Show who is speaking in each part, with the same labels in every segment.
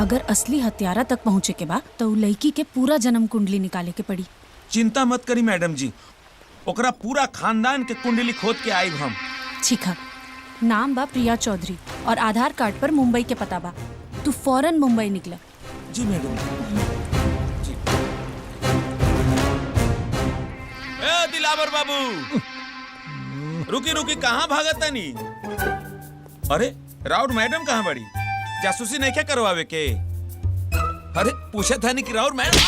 Speaker 1: अगर असली हत्यारा तक पहुँचे के बा तो उ लड़की के पूरा जन्म कुंडली निकाले के पड़ी।
Speaker 2: चिंता मत करी मैडम जी, ओकरा पूरा खानदान के कुंडली खोद के आइब हम।
Speaker 1: ठीक है, नाम बा प्रिया चौधरी और आधार कार्ड पर मुंबई के पता बा। तू फौरन मुंबई निकला।
Speaker 2: जी मैडम जी। ए दिलावर बाबू, रुकी रुकी, कहाँ भागत तनी? अरे राउर मैडम कहाँ बड़ी? जासूसी नहीं क्या करवावे के? अरे पूछा था नहीं कि राउर मैडम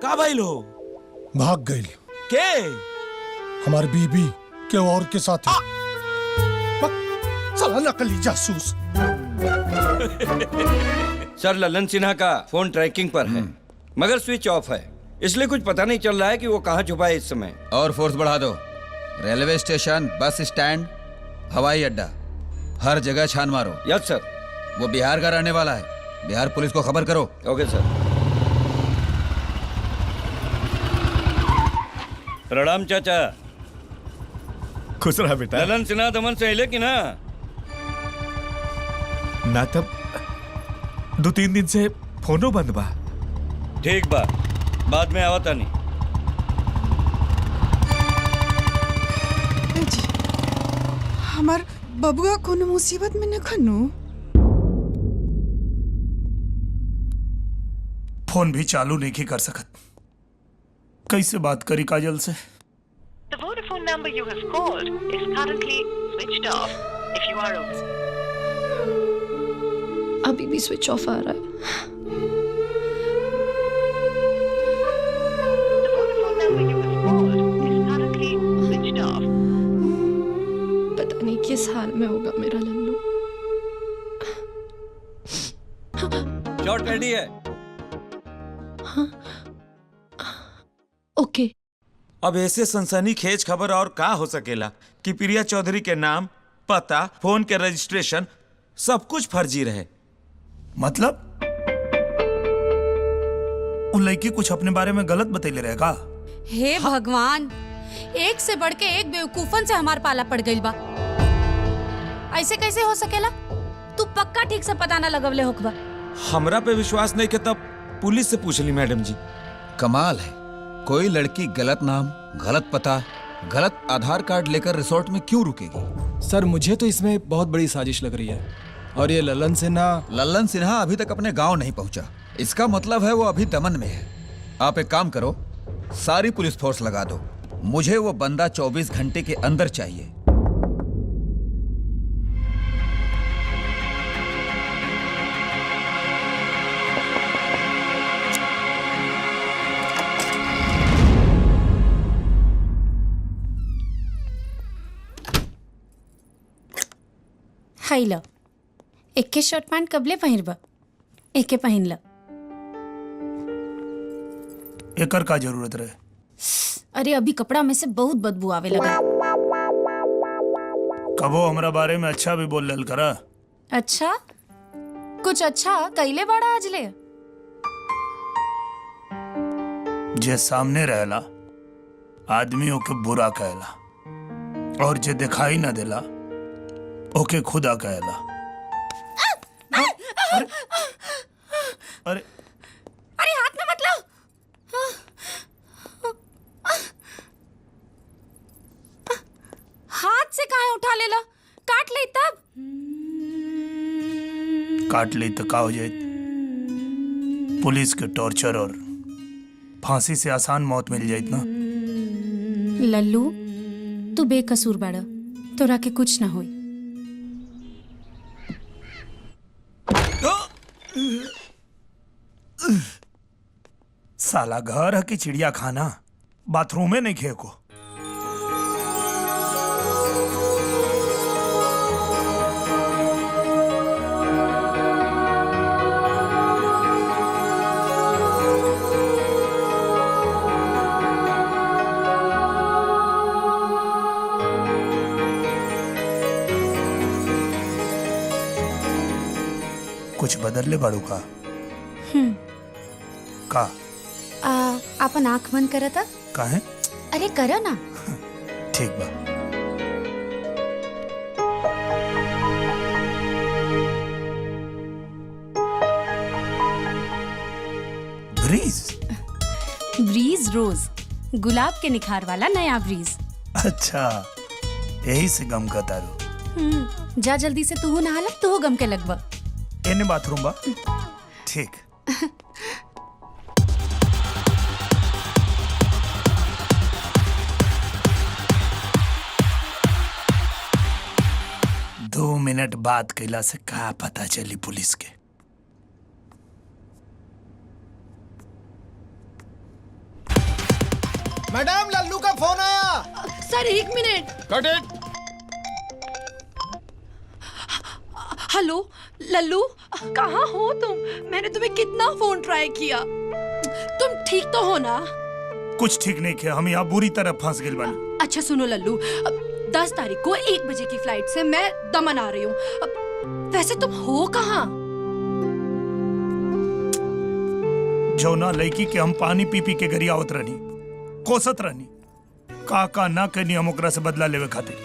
Speaker 2: का भाई लो
Speaker 3: भाग गई
Speaker 2: के?
Speaker 3: हमारी बीबी के और के साथ साला नकली जासूस।
Speaker 4: सर ललन सिन्हा का फोन ट्रैकिंग पर है मगर स्विच ऑफ है, इसलिए कुछ पता नहीं चल रहा है कि वो कहाँ छुपा है इस समय।
Speaker 5: और फोर्स बढ़ा दो। रेलवे स्टेशन, बस स्टैंड, हवाई अड्डा, हर जगह छान मारो।
Speaker 4: यस सर।
Speaker 5: वो बिहार का रहने वाला है, बिहार पुलिस को खबर करो।
Speaker 4: ओके सर। प्रणाम चाचा।
Speaker 6: खुश रहा बेटा।
Speaker 4: ललन सिन्हा दमन से हिले कि ना?
Speaker 6: ना तब 2-3 दिन से फोनो बंद बा।
Speaker 4: ठीक बा, बाद में आवता नहीं।
Speaker 7: हमार बबुआ कोनो मुसीबत में न खनु?
Speaker 3: फोन भी चालू नहीं कर सकत, कैसे बात करी काजल से?
Speaker 8: The Vodafone number you have called is currently switched off. If you are over.
Speaker 9: अभी भी स्विच ऑफ आ रहा है।
Speaker 8: The Vodafone number you have called is currently switched off.
Speaker 9: पता नहीं किस हाल में होगा मेरा लल्लू।
Speaker 4: शॉट रेडी है।
Speaker 9: ओके।
Speaker 2: अब ऐसे सनसनीखेज खबर और का हो सकेला कि प्रिया चौधरी के नाम, पता, फोन के रजिस्ट्रेशन सब कुछ फर्जी रहे।
Speaker 3: मतलब उन लड़की कुछ अपने बारे में गलत बतैले रहेगा?
Speaker 1: हे भगवान, एक से बढ़ के एक बेवकूफन से हमार पाला पड़ गई बा। ऐसे कैसे हो सकेला? तू पक्का ठीक से पता ना लगवले होखबा।
Speaker 2: हमरा पे विश्वास नहीं के तब पुलिस से पूछ ली मैडम जी।
Speaker 5: कमाल है, कोई लड़की गलत नाम, गलत पता, गलत आधार कार्ड लेकर रिसोर्ट में क्यों रुकेगी?
Speaker 10: सर मुझे तो इसमें बहुत बड़ी साजिश लग रही है। और ये ललन सिन्हा
Speaker 5: अभी तक अपने गांव नहीं पहुंचा, इसका मतलब है वो अभी दमन में है। आप एक काम करो, सारी पुलिस फोर्स लगा दो, मुझे वो बंदा 24 घंटे के अंदर चाहिए।
Speaker 1: हाई ल, एके शर्ट पैंट कबले पहिरबा, एके पहिन ल।
Speaker 3: एकर का जरूरत रहे?
Speaker 1: अरे अभी कपड़ा में से बहुत बदबू आवे लगा।
Speaker 3: कबो हमरा बारे में अच्छा भी बोल लल करा।
Speaker 1: अच्छा, कुछ अच्छा कैले बड़ा आज ले?
Speaker 3: जे सामने रहला आदमियों के बुरा कहला और जे दिखाई ना देला ओके खुदा कहला। अरे
Speaker 1: अरे हाथ में मत लो। हाथ से काहे उठा लेला? काट ले तब।
Speaker 3: काट ली तो का हो जाए? पुलिस के टॉर्चर और फांसी से आसान मौत मिल जाए ना।
Speaker 1: लल्लू, तू बेकसूर बाड़ा, तोरा के कुछ ना होई।
Speaker 3: साला घर है कि चिड़िया खाना? बाथरूम में नहीं खे को। कुछ बदल ले बाड़ू का? का?
Speaker 1: अपन आँख बंद करता।
Speaker 3: काहे?
Speaker 1: अरे करो ना।
Speaker 3: ठीक बा। ब्रीज?
Speaker 1: ब्रीज रोज, गुलाब के निखार वाला नया ब्रीज।
Speaker 3: अच्छा, यही से गम का तारू।
Speaker 1: जा जल्दी से तू नहा ला, तू गम के लगवा।
Speaker 3: एने बाथरूम बा? ठीक। दो मिनट बात कैला से का पता चली पुलिस के।
Speaker 10: मैडम लल्लू का फोन आया।
Speaker 9: सर 1 minute.
Speaker 10: Cut it.
Speaker 9: Hello Lallu, कहाँ हो तुम? मैंने तुम्हें कितना फोन ट्राई किया। तुम ठीक तो हो ना?
Speaker 3: कुछ ठीक नहीं किया, हम यहाँ बुरी तरह फंस गए बानी।
Speaker 9: अच्छा सुनो लल्लू, 10 तारीख को 1 बजे की फ्लाइट से मैं दमन आ रही हूँ। वैसे तुम हो कहाँ?
Speaker 3: जौना लड़की के हम पानी पी पी के गरिया आवत रहनी, कोसत रहनी, का ना कहनी हम ओकरा से बदला लेवे खातिर।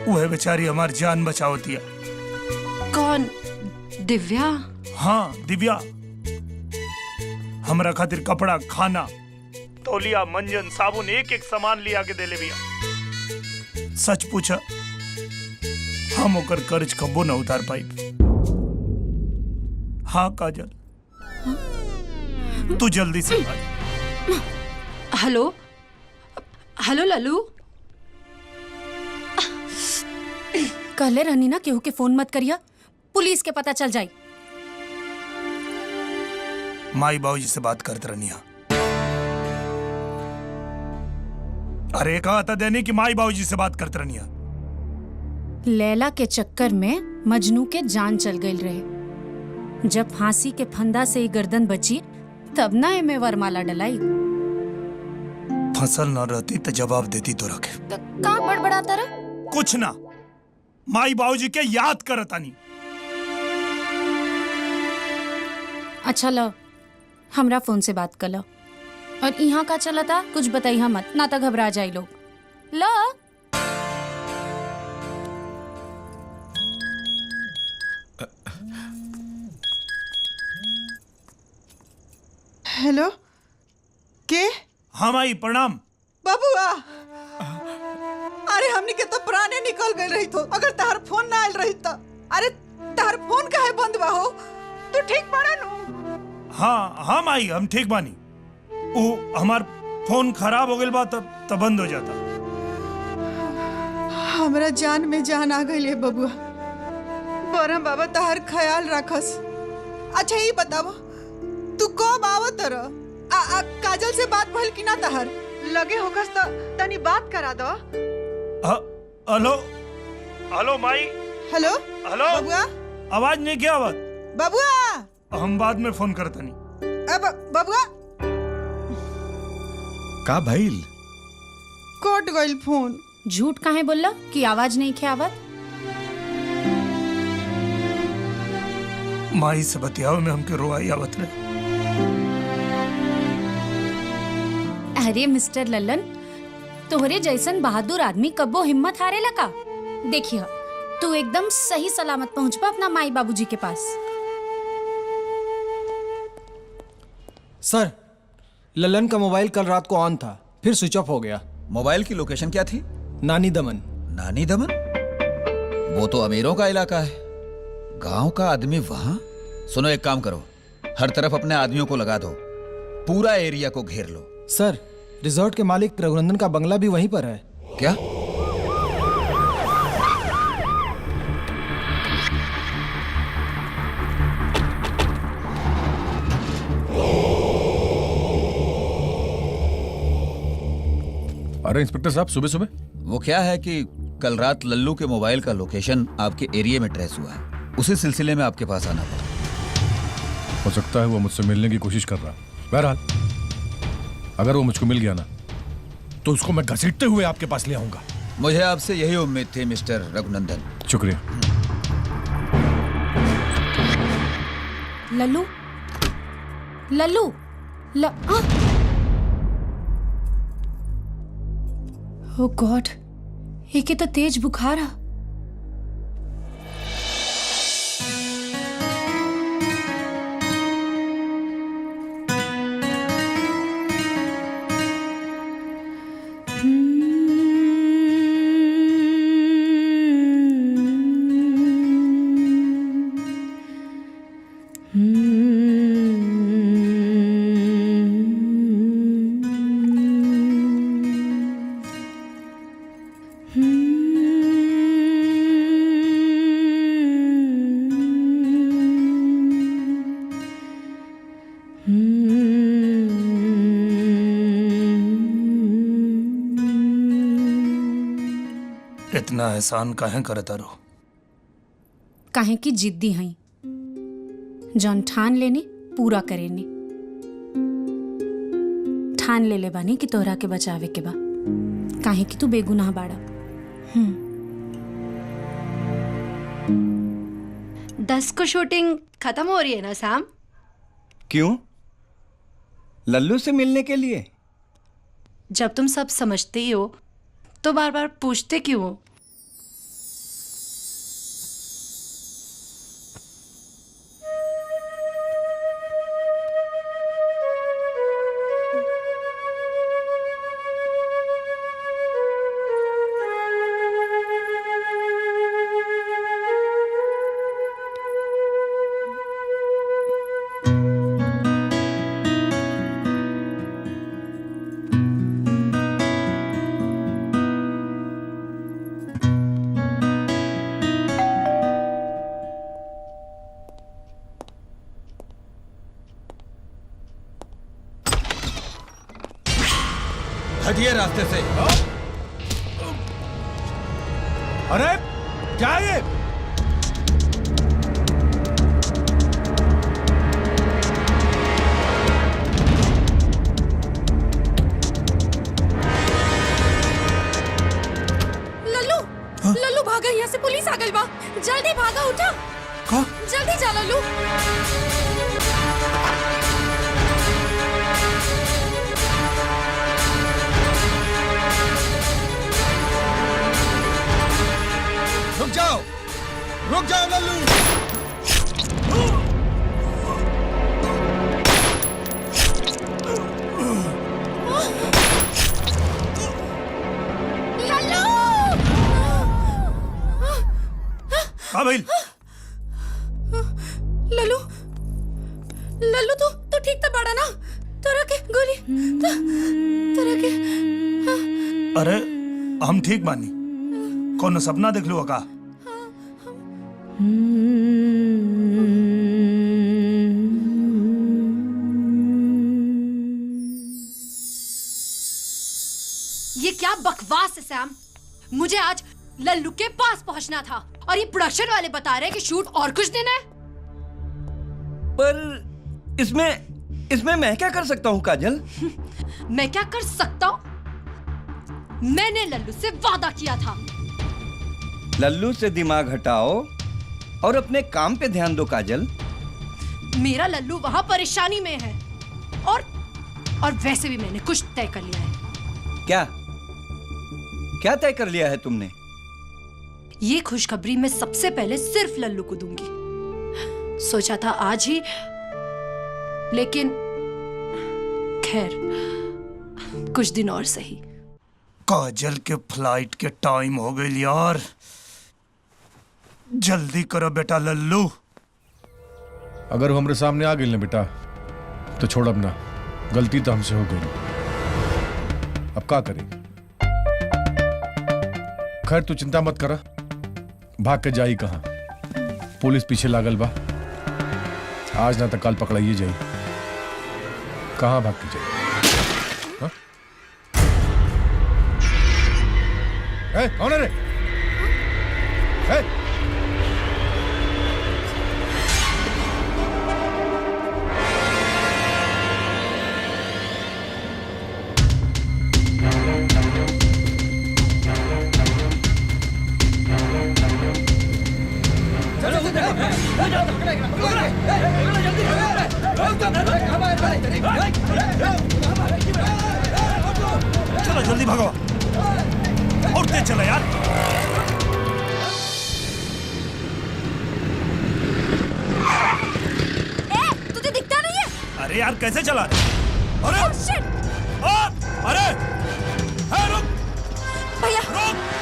Speaker 3: वह बेचारी हमार जान बचावतिया।
Speaker 9: कौन? दिव्या?
Speaker 3: हाँ दिव्या। हमरा खातिर कपड़ा, खाना, तौलिया, मंजन, साबुन, एक एक सामान लिया के देले बिया। सच पूछा, हम ओकर कर्ज कबो न उतार पाई। हाँ काजल, तू जल्दी से आ।
Speaker 9: हेलो हेलो लल्लू,
Speaker 1: कहले रहनी ना केहू के फोन मत करिया, पुलिस के पता चल जाई।
Speaker 3: माई बाबूजी से बात करते रहनी। अरे कहा था देनी कि माई बाबूजी से बात करते रहनी।
Speaker 1: लैला के चक्कर में मजनू के जान चल गई रहे। जब फांसी के फंदा से ही गर्दन बची, तब ना एमे वरमाला डलाई।
Speaker 3: फसल न रहती तो जवाब देती तो रखे।
Speaker 1: का बड़बड़ाता रहा?
Speaker 3: कुछ ना, माई बाबूजी के याद करतानी।
Speaker 1: अच्छा लो, हमरा फोन से बात कर लो। और यहाँ का चला था कुछ बताइए मत, ना तो घबरा जाए लोग। लो
Speaker 7: हेलो, के?
Speaker 3: हाँ माई प्रणाम।
Speaker 7: बबुआ, अरे हमनी के तो प्राणे निकल गए रही तो, अगर तहर फोन ना आयल रही तो। अरे तहर फोन काहे बंद बा हो? तू ठीक पड़ा नु?
Speaker 3: हाँ हाँ माई, हम ठीक बानी। वो हमार फोन खराब हो गइल बा, तब बंद हो जाता।
Speaker 7: हमरा जान में जान आ गई है बबुआ। बरम बाबा तहर ख्याल रखस। अच्छा ये बताओ, तू कब आवत रह? काजल से बात भइल कि ना तहर? लगे होकस तो तनी बात करा दो।
Speaker 3: हेलो हेलो माई।
Speaker 7: हेलो
Speaker 3: हेलो
Speaker 7: बबुआ,
Speaker 3: आवाज नहीं क्या आवाज?
Speaker 7: बबुआ
Speaker 3: हम बाद में फोन करता नहीं।
Speaker 7: बबुआ
Speaker 10: का भइल?
Speaker 7: कट गइल फोन।
Speaker 1: झूठ काहे बोलला कि आवाज नहीं खे आवत?
Speaker 3: माई से बतियावे में हमके रोआई आवत रहे।
Speaker 1: अरे मिस्टर लल्लन, तोहरे जैसन बहादुर आदमी कब्बो हिम्मत हारेला का? देखिए, तू एकदम सही सलामत पहुंचबा अपना माई बाबूजी के पास।
Speaker 10: सर, ललन का मोबाइल कल रात को ऑन था, फिर स्विच ऑफ हो गया।
Speaker 5: मोबाइल की लोकेशन क्या थी?
Speaker 10: नानी दमन।
Speaker 5: नानी दमन? वो तो अमीरों का इलाका है, गांव का आदमी वहां? सुनो, एक काम करो, हर तरफ अपने आदमियों को लगा दो, पूरा एरिया को घेर लो।
Speaker 10: सर, रिजॉर्ट के मालिक रघुनंदन का बंगला भी वहीं पर है।
Speaker 5: क्या?
Speaker 11: अरे इंस्पेक्टर साहब, सुबह सुबह?
Speaker 5: वो क्या है कि कल रात लल्लू के मोबाइल का लोकेशन आपके एरिया में ट्रेस हुआ है, उसी सिलसिले में आपके पास आना पड़ा।
Speaker 11: हो सकता है वो मुझसे मिलने की कोशिश कर रहा। बहरहाल, अगर वो मुझको मिल गया ना, तो उसको मैं घसीटते हुए आपके पास ले आऊंगा।
Speaker 5: मुझे आपसे यही उम्मीद थी मिस्टर रघुनंदन।
Speaker 11: शुक्रिया।
Speaker 1: लल्लू लल्लू ओह गॉड, एके तो तेज बुखार है।
Speaker 3: इतना एहसान काहे करता रो?
Speaker 1: काहे की जिद्दी हई, जौन ठान लेने पूरा करेने। ठान ले ले बानी कि तोहरा के बचावे के बा, काहे कि तू बेगुनाह बाड़ा।
Speaker 9: 10 को शूटिंग खत्म हो रही है ना सैम?
Speaker 4: क्यों? लल्लू से मिलने के लिए?
Speaker 9: जब तुम सब समझते ही हो तो बार बार पूछते क्यों हो?
Speaker 5: हटिए रास्ते से।
Speaker 11: अरे क्या है ये?
Speaker 9: लल्लू, लल्लू भागा, यहाँ से पुलिस आ गई बा। जल्दी भागा, उठा। जल्दी जा लल्लू।
Speaker 5: रुक जाओ लल्लू।
Speaker 3: हाँ भाई।
Speaker 9: लल्लू, लल्लू तू ठीक तो पड़ा ना? तोरा के गोली तोरा के?
Speaker 3: अरे हम ठीक बानी, कौन सपना देख लो का?
Speaker 9: ये क्या बकवास है सैम? मुझे आज लल्लू के पास पहुंचना था और ये प्रोडक्शन वाले बता रहे हैं कि शूट और कुछ दिन है।
Speaker 4: पर इसमें मैं क्या कर सकता हूँ काजल?
Speaker 9: मैं क्या कर सकता हूँ? मैंने लल्लू से वादा किया था।
Speaker 4: लल्लू से दिमाग हटाओ और अपने काम पे ध्यान दो काजल।
Speaker 9: मेरा लल्लू वहां परेशानी में है और वैसे भी मैंने कुछ तय कर लिया है।
Speaker 4: क्या तय कर लिया है तुमने?
Speaker 9: ये खुशखबरी मैं सबसे पहले सिर्फ लल्लू को दूंगी। सोचा था आज ही, लेकिन खैर कुछ दिन और सही।
Speaker 3: काजल के फ्लाइट के टाइम हो गई यार, जल्दी करो बेटा लल्लू।
Speaker 11: अगर वो हमारे सामने आ गई ना बेटा तो छोड़, अपना गलती तो हमसे हो गई, अब क्या करें? खैर तू चिंता मत करा, भाग के जाई कहां? पुलिस पीछे लागल बा, आज ना तो कल पकड़ाइए जाई। कहां भाग के जाई? हाँ? कौन है रे?
Speaker 3: चलो जल्दी भागो और तेज चलो यार।
Speaker 9: तुझे दिखता नहीं है?
Speaker 3: अरे यार कैसे चला रहे? अरे अरे रुक
Speaker 9: भैया,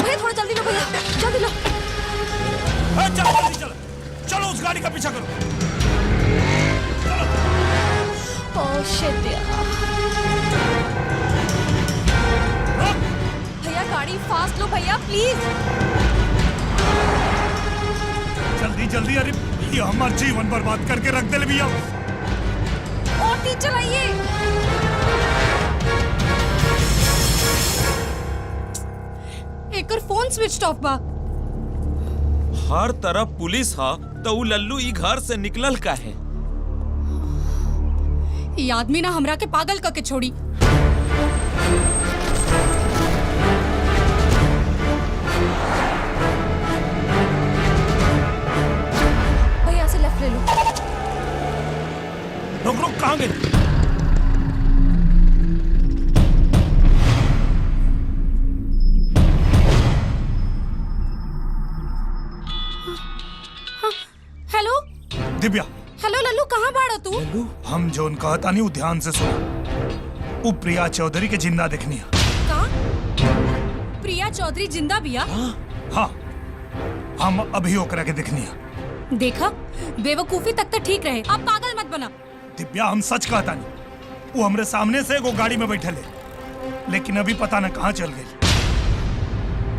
Speaker 9: भैया थोड़ा जल्दी लो, भैया जल्दी लो।
Speaker 3: चलो जल्दी चलो, चलो उस गाड़ी का पीछा करो।
Speaker 9: ओह शिट यार। भैया गाड़ी फास्ट लो भैया प्लीज।
Speaker 3: जल्दी जल्दी, अरे ये हमारा जीवन बर्बाद करके रख दे भैया।
Speaker 9: और तेज चलाइए। एकर फोन स्विच ऑफ बा।
Speaker 2: हर तरफ पुलिस हा तो उ लल्लू ई घर से निकलल का है?
Speaker 1: ये आदमी ना हमरा के पागल करके छोड़ी।
Speaker 9: भाई यहाँ से लेफ्ट ले लो।
Speaker 3: रुक रुक, कहाँ गई?
Speaker 1: हेलो
Speaker 3: दिव्या,
Speaker 1: हेलो लल्लू, कहाँ बाड़ा तू?
Speaker 3: हम जोन कहता नहीं ध्यान से सुनो। वो प्रिया चौधरी के जिंदा देखनी है।
Speaker 1: कहाँ? प्रिया चौधरी जिंदा बिया?
Speaker 3: हाँ, हम अभी ओकरा के देखनी है।
Speaker 1: देखा, बेवकूफी तक तो ठीक रहे, अब पागल मत बना।
Speaker 3: दिव्या, हम सच कहता नहीं, वो हमरे सामने से एगो गाड़ी में बैठल है, लेकिन अभी पता न कहाँ चल गई।